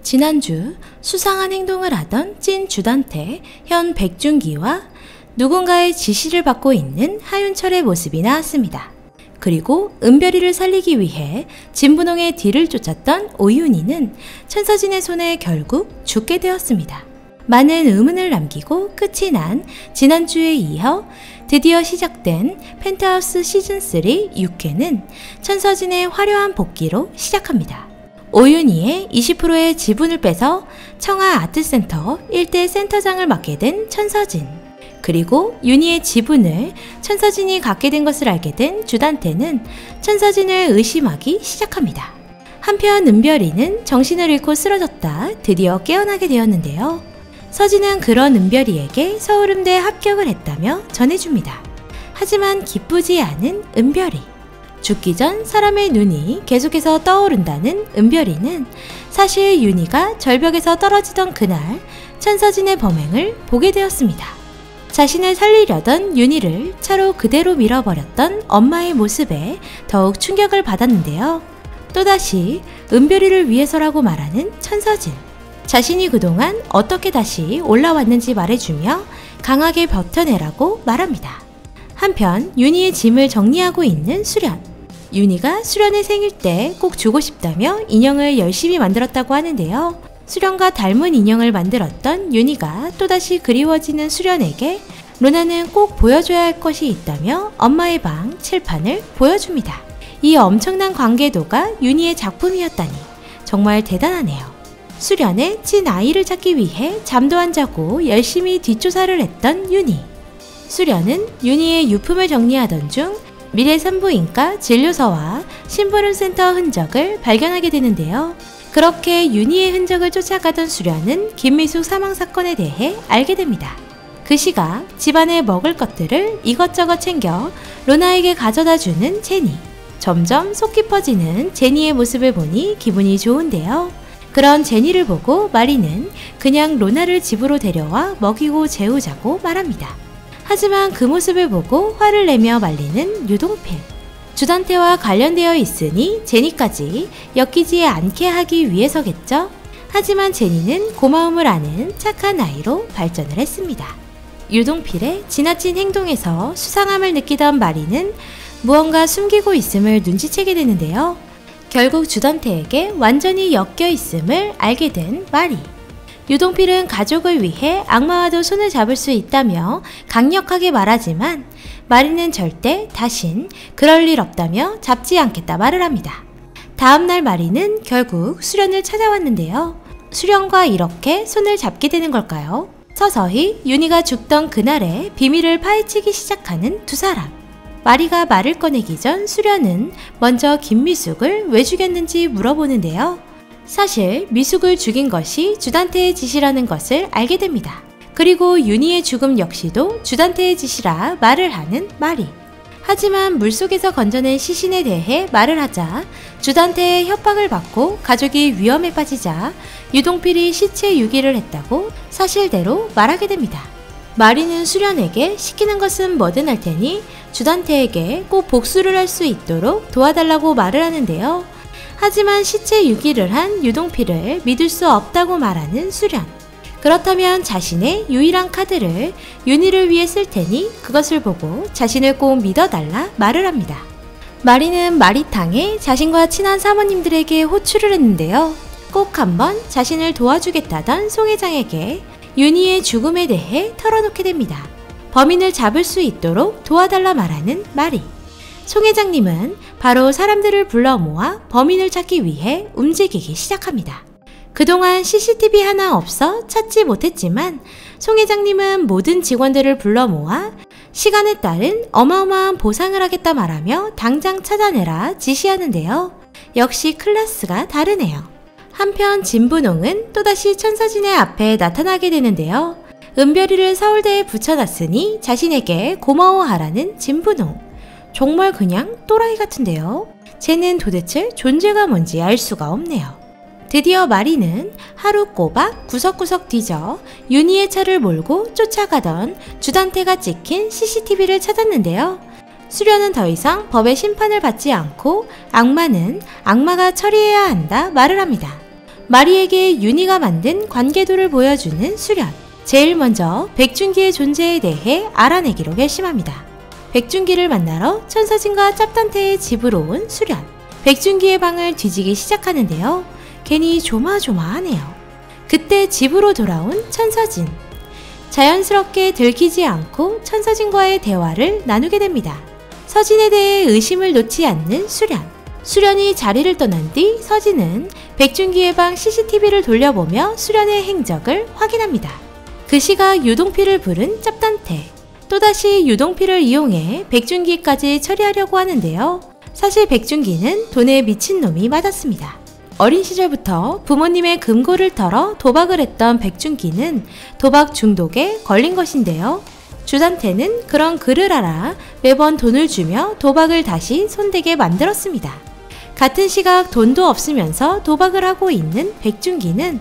지난주 수상한 행동을 하던 찐 주단태 현 백준기와 누군가의 지시를 받고 있는 하윤철의 모습이 나왔습니다. 그리고 은별이를 살리기 위해 진분홍의 뒤를 쫓았던 오윤희는 천서진의 손에 결국 죽게 되었습니다. 많은 의문을 남기고 끝이 난 지난주에 이어 드디어 시작된 펜트하우스 시즌3 6회는 천서진의 화려한 복귀로 시작합니다. 오윤희의 20%의 지분을 빼서 청아 아트센터 1대 센터장을 맡게 된 천서진, 그리고 윤희의 지분을 천서진이 갖게 된 것을 알게 된 주단태는 천서진을 의심하기 시작합니다. 한편 은별이는 정신을 잃고 쓰러졌다 드디어 깨어나게 되었는데요. 서진은 그런 은별이에게 서울음대 합격을 했다며 전해줍니다. 하지만 기쁘지 않은 은별이. 죽기 전 사람의 눈이 계속해서 떠오른다는 은별이는 사실 윤희가 절벽에서 떨어지던 그날 천서진의 범행을 보게 되었습니다. 자신을 살리려던 윤희를 차로 그대로 밀어버렸던 엄마의 모습에 더욱 충격을 받았는데요. 또다시 은별이를 위해서라고 말하는 천서진. 자신이 그동안 어떻게 다시 올라왔는지 말해주며 강하게 버텨내라고 말합니다. 한편 윤희의 짐을 정리하고 있는 수련. 윤희가 수련의 생일 때 꼭 주고 싶다며 인형을 열심히 만들었다고 하는데요. 수련과 닮은 인형을 만들었던 윤희가 또다시 그리워지는 수련에게 루나는 꼭 보여줘야 할 것이 있다며 엄마의 방 칠판을 보여줍니다. 이 엄청난 관계도가 윤희의 작품이었다니 정말 대단하네요. 수련의 친아이를 찾기 위해 잠도 안 자고 열심히 뒷조사를 했던 윤희. 수련은 윤희의 유품을 정리하던 중 미래 산부인과 진료서와 심부름센터 흔적을 발견하게 되는데요. 그렇게 윤희의 흔적을 쫓아가던 수련은 김미숙 사망 사건에 대해 알게 됩니다. 그 시각 집안에 먹을 것들을 이것저것 챙겨 루나에게 가져다주는 제니. 점점 속 깊어지는 제니의 모습을 보니 기분이 좋은데요. 그런 제니를 보고 마리는 그냥 로나를 집으로 데려와 먹이고 재우자고 말합니다. 하지만 그 모습을 보고 화를 내며 말리는 유동필. 주단태와 관련되어 있으니 제니까지 엮이지 않게 하기 위해서겠죠? 하지만 제니는 고마움을 아는 착한 아이로 발전을 했습니다. 유동필의 지나친 행동에서 수상함을 느끼던 마리는 무언가 숨기고 있음을 눈치채게 되는데요. 결국 주단태에게 완전히 엮여 있음을 알게 된 마리. 유동필은 가족을 위해 악마와도 손을 잡을 수 있다며 강력하게 말하지만 마리는 절대 다신 그럴 일 없다며 잡지 않겠다 말을 합니다. 다음날 마리는 결국 수련을 찾아왔는데요. 수련과 이렇게 손을 잡게 되는 걸까요? 서서히 윤희가 죽던 그날의 비밀을 파헤치기 시작하는 두 사람. 마리가 말을 꺼내기 전 수련은 먼저 김미숙을 왜 죽였는지 물어보는데요. 사실 미숙을 죽인 것이 주단태의 짓이라는 것을 알게 됩니다. 그리고 윤희의 죽음 역시도 주단태의 짓이라 말을 하는 마리. 하지만 물속에서 건져낸 시신에 대해 말을 하자 주단태의 협박을 받고 가족이 위험에 빠지자 유동필이 시체 유기를 했다고 사실대로 말하게 됩니다. 마리는 수련에게 시키는 것은 뭐든 할 테니 주단태에게 꼭 복수를 할 수 있도록 도와달라고 말을 하는데요. 하지만 시체 유기를 한 유동필을 믿을 수 없다고 말하는 수련. 그렇다면 자신의 유일한 카드를 윤희를 위해 쓸 테니 그것을 보고 자신을 꼭 믿어달라 말을 합니다. 마리는 마리탕에 자신과 친한 사모님들에게 호출을 했는데요. 꼭 한번 자신을 도와주겠다던 송 회장에게 윤희의 죽음에 대해 털어놓게 됩니다. 범인을 잡을 수 있도록 도와달라 말하는 마리. 송 회장님은 바로 사람들을 불러 모아 범인을 찾기 위해 움직이기 시작합니다. 그동안 CCTV 하나 없어 찾지 못했지만 송 회장님은 모든 직원들을 불러 모아 시간에 따른 어마어마한 보상을 하겠다 말하며 당장 찾아내라 지시하는데요. 역시 클래스가 다르네요. 한편 진분홍은 또다시 천서진의 앞에 나타나게 되는데요. 은별이를 서울대에 붙여놨으니 자신에게 고마워하라는 진분홍. 정말 그냥 또라이 같은데요. 쟤는 도대체 존재가 뭔지 알 수가 없네요. 드디어 마리는 하루 꼬박 구석구석 뒤져 윤희의 차를 몰고 쫓아가던 주단태가 찍힌 CCTV를 찾았는데요. 수련은 더 이상 법의 심판을 받지 않고 악마는 악마가 처리해야 한다 말을 합니다. 마리에게 윤희가 만든 관계도를 보여주는 수련. 제일 먼저 백준기의 존재에 대해 알아내기로 결심합니다. 백준기를 만나러 천서진과 짭단태의 집으로 온 수련. 백준기의 방을 뒤지기 시작하는데요. 괜히 조마조마하네요. 그때 집으로 돌아온 천서진. 자연스럽게 들키지 않고 천서진과의 대화를 나누게 됩니다. 서진에 대해 의심을 놓지 않는 수련. 수련이 자리를 떠난 뒤 서진은 백준기의 방 CCTV를 돌려보며 수련의 행적을 확인합니다. 그 시각 유동필을 부른 짭단태. 또다시 유동필을 이용해 백준기까지 처리하려고 하는데요. 사실 백준기는 돈에 미친놈이 맞았습니다. 어린 시절부터 부모님의 금고를 털어 도박을 했던 백준기는 도박 중독에 걸린 것인데요. 주단태는 그런 그를 알아 매번 돈을 주며 도박을 다시 손대게 만들었습니다. 같은 시각 돈도 없으면서 도박을 하고 있는 백준기는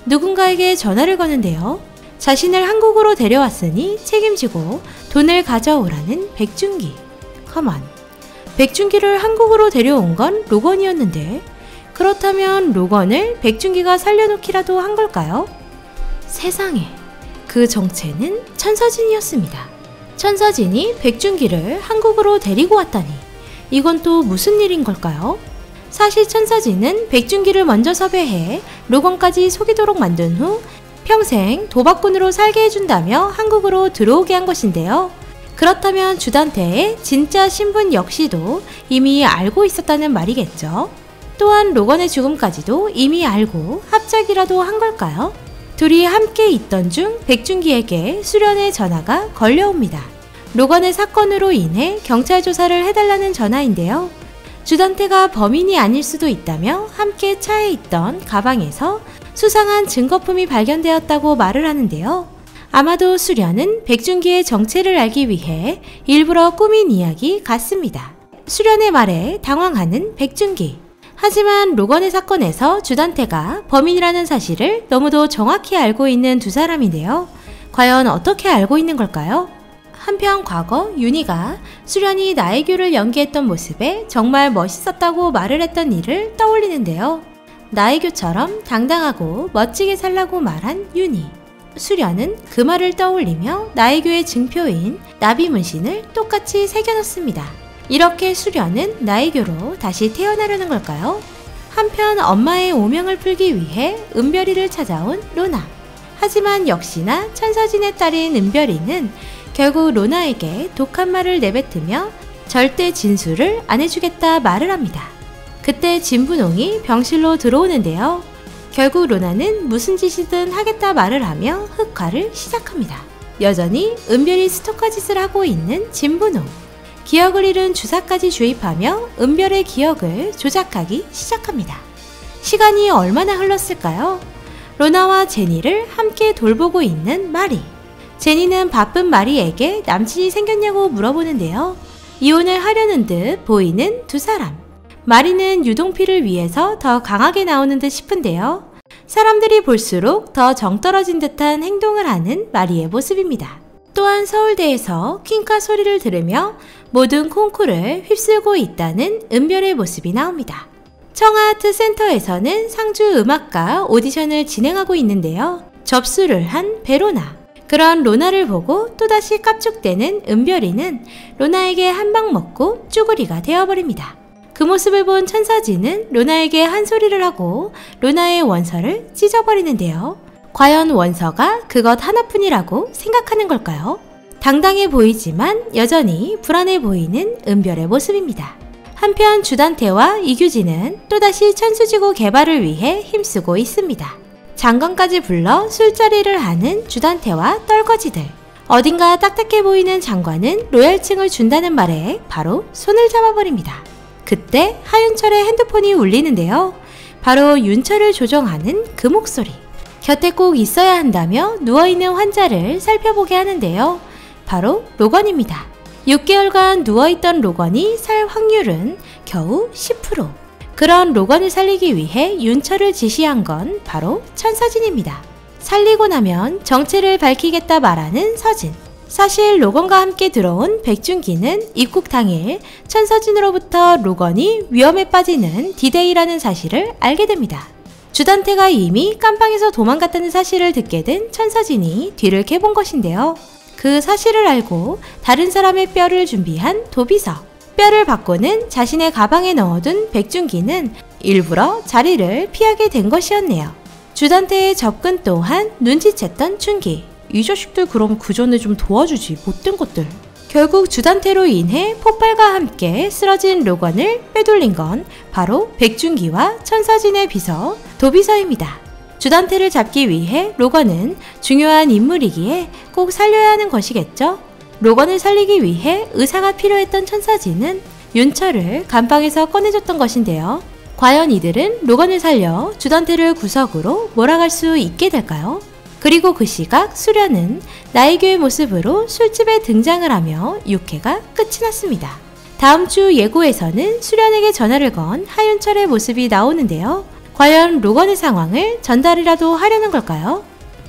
누군가에게 전화를 거는데요. 자신을 한국으로 데려왔으니 책임지고 돈을 가져오라는 백준기. 가만. 백준기를 한국으로 데려온 건 로건이었는데 그렇다면 로건을 백준기가 살려놓기라도 한 걸까요? 세상에, 그 정체는 천서진이었습니다. 천서진이 백준기를 한국으로 데리고 왔다니 이건 또 무슨 일인 걸까요? 사실 천서진은 백준기를 먼저 섭외해 로건까지 속이도록 만든 후 평생 도박꾼으로 살게 해준다며 한국으로 들어오게 한 것인데요. 그렇다면 주단태의 진짜 신분 역시도 이미 알고 있었다는 말이겠죠. 또한 로건의 죽음까지도 이미 알고 합작이라도 한 걸까요? 둘이 함께 있던 중 백준기에게 수련의 전화가 걸려옵니다. 로건의 사건으로 인해 경찰 조사를 해달라는 전화인데요. 주단태가 범인이 아닐 수도 있다며 함께 차에 있던 가방에서 수상한 증거품이 발견되었다고 말을 하는데요. 아마도 수련은 백준기의 정체를 알기 위해 일부러 꾸민 이야기 같습니다. 수련의 말에 당황하는 백준기. 하지만 로건의 사건에서 주단태가 범인이라는 사실을 너무도 정확히 알고 있는 두 사람인데요. 과연 어떻게 알고 있는 걸까요? 한편 과거 윤희가 수련이 나혜교를 연기했던 모습에 정말 멋있었다고 말을 했던 일을 떠올리는데요. 나혜교처럼 당당하고 멋지게 살라고 말한 윤희. 수련은 그 말을 떠올리며 나혜교의 증표인 나비문신을 똑같이 새겨놓습니다. 이렇게 수련은 나혜교로 다시 태어나려는 걸까요? 한편 엄마의 오명을 풀기 위해 은별이를 찾아온 로나. 하지만 역시나 천서진의 딸인 은별이는 결국 로나에게 독한 말을 내뱉으며 절대 진술을 안 해주겠다 말을 합니다. 그때 진분홍이 병실로 들어오는데요. 결국 로나는 무슨 짓이든 하겠다 말을 하며 흑화를 시작합니다. 여전히 은별이 스토커 짓을 하고 있는 진분홍. 기억을 잃은 주사까지 주입하며 은별의 기억을 조작하기 시작합니다. 시간이 얼마나 흘렀을까요? 로나와 제니를 함께 돌보고 있는 마리. 제니는 바쁜 마리에게 남친이 생겼냐고 물어보는데요. 이혼을 하려는 듯 보이는 두 사람. 마리는 유동필을 위해서 더 강하게 나오는 듯 싶은데요. 사람들이 볼수록 더 정떨어진 듯한 행동을 하는 마리의 모습입니다. 또한 서울대에서 퀸카 소리를 들으며 모든 콩쿠르를 휩쓸고 있다는 은별의 모습이 나옵니다. 청아아트 센터에서는 상주 음악가 오디션을 진행하고 있는데요. 접수를 한 베로나. 그런 로나를 보고 또다시 깝죽대는 은별이는 로나에게 한 방 먹고 쭈구리가 되어버립니다. 그 모습을 본 천서진은 로나에게 한 소리를 하고 로나의 원서를 찢어버리는데요. 과연 원서가 그것 하나뿐이라고 생각하는 걸까요? 당당해 보이지만 여전히 불안해 보이는 은별의 모습입니다. 한편 주단태와 이규진은 또다시 천수지구 개발을 위해 힘쓰고 있습니다. 장관까지 불러 술자리를 하는 주단태와 떨거지들. 어딘가 딱딱해 보이는 장관은 로열층을 준다는 말에 바로 손을 잡아버립니다. 그때 하윤철의 핸드폰이 울리는데요. 바로 윤철을 조종하는 그 목소리. 곁에 꼭 있어야 한다며 누워있는 환자를 살펴보게 하는데요. 바로 로건입니다. 6개월간 누워있던 로건이 살 확률은 겨우 10%. 그런 로건을 살리기 위해 윤철을 지시한 건 바로 천서진입니다. 살리고 나면 정체를 밝히겠다 말하는 서진. 사실 로건과 함께 들어온 백준기는 입국 당일 천서진으로부터 로건이 위험에 빠지는 디데이라는 사실을 알게 됩니다. 주단태가 이미 깜방에서 도망갔다는 사실을 듣게 된 천서진이 뒤를 캐본 것인데요. 그 사실을 알고 다른 사람의 뼈를 준비한 도비서, 뼈를 받고는 자신의 가방에 넣어둔 백준기는 일부러 자리를 피하게 된 것이었네요. 주단태의 접근 또한 눈치챘던 춘기. 이 자식들 그럼 그 전에 좀 도와주지, 못된 것들. 결국 주단태로 인해 폭발과 함께 쓰러진 로건을 빼돌린 건 바로 백준기와 천서진의 비서 도비서입니다. 주단태를 잡기 위해 로건은 중요한 인물이기에 꼭 살려야 하는 것이겠죠. 로건을 살리기 위해 의사가 필요했던 천서진은 윤철을 감방에서 꺼내줬던 것인데요. 과연 이들은 로건을 살려 주단태를 구석으로 몰아갈 수 있게 될까요? 그리고 그 시각 수련은 나이교의 모습으로 술집에 등장을 하며 6회가 끝이 났습니다. 다음 주 예고에서는 수련에게 전화를 건 하윤철의 모습이 나오는데요. 과연 로건의 상황을 전달이라도 하려는 걸까요?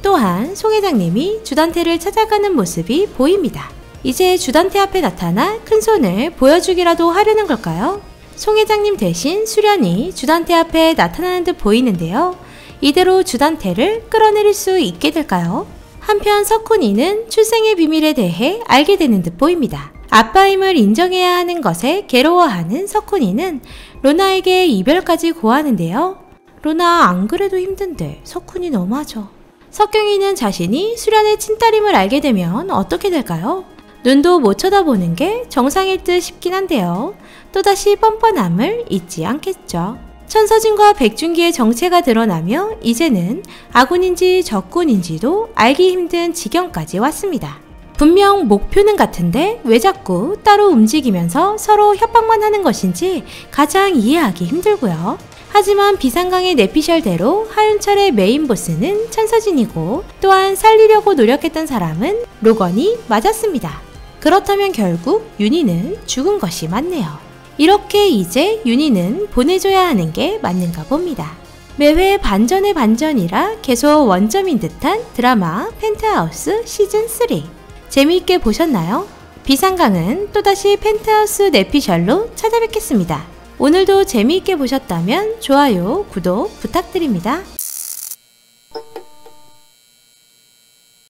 또한 송 회장님이 주단태를 찾아가는 모습이 보입니다. 이제 주단태 앞에 나타나 큰 손을 보여주기라도 하려는 걸까요? 송 회장님 대신 수련이 주단태 앞에 나타나는 듯 보이는데요. 이대로 주단태를 끌어내릴 수 있게 될까요? 한편 석훈이는 출생의 비밀에 대해 알게 되는 듯 보입니다. 아빠임을 인정해야 하는 것에 괴로워하는 석훈이는 로나에게 이별까지 고하는데요. 로나 안 그래도 힘든데 석훈이 너무하죠. 석경이는 자신이 수련의 친딸임을 알게 되면 어떻게 될까요? 눈도 못 쳐다보는 게 정상일 듯 싶긴 한데요. 또다시 뻔뻔함을 잊지 않겠죠. 천서진과 백준기의 정체가 드러나며 이제는 아군인지 적군인지도 알기 힘든 지경까지 왔습니다. 분명 목표는 같은데 왜 자꾸 따로 움직이면서 서로 협박만 하는 것인지 가장 이해하기 힘들고요. 하지만 비상강의 내피셜대로 하윤철의 메인 보스는 천서진이고 또한 살리려고 노력했던 사람은 로건이 맞았습니다. 그렇다면 결국 윤희는 죽은 것이 맞네요. 이렇게 이제 윤희는 보내줘야 하는 게 맞는가 봅니다. 매회 반전의 반전이라 계속 원점인 듯한 드라마 펜트하우스 시즌3. 재미있게 보셨나요? 비상강은 또다시 펜트하우스 내피셜로 찾아뵙겠습니다. 오늘도 재미있게 보셨다면 좋아요, 구독 부탁드립니다.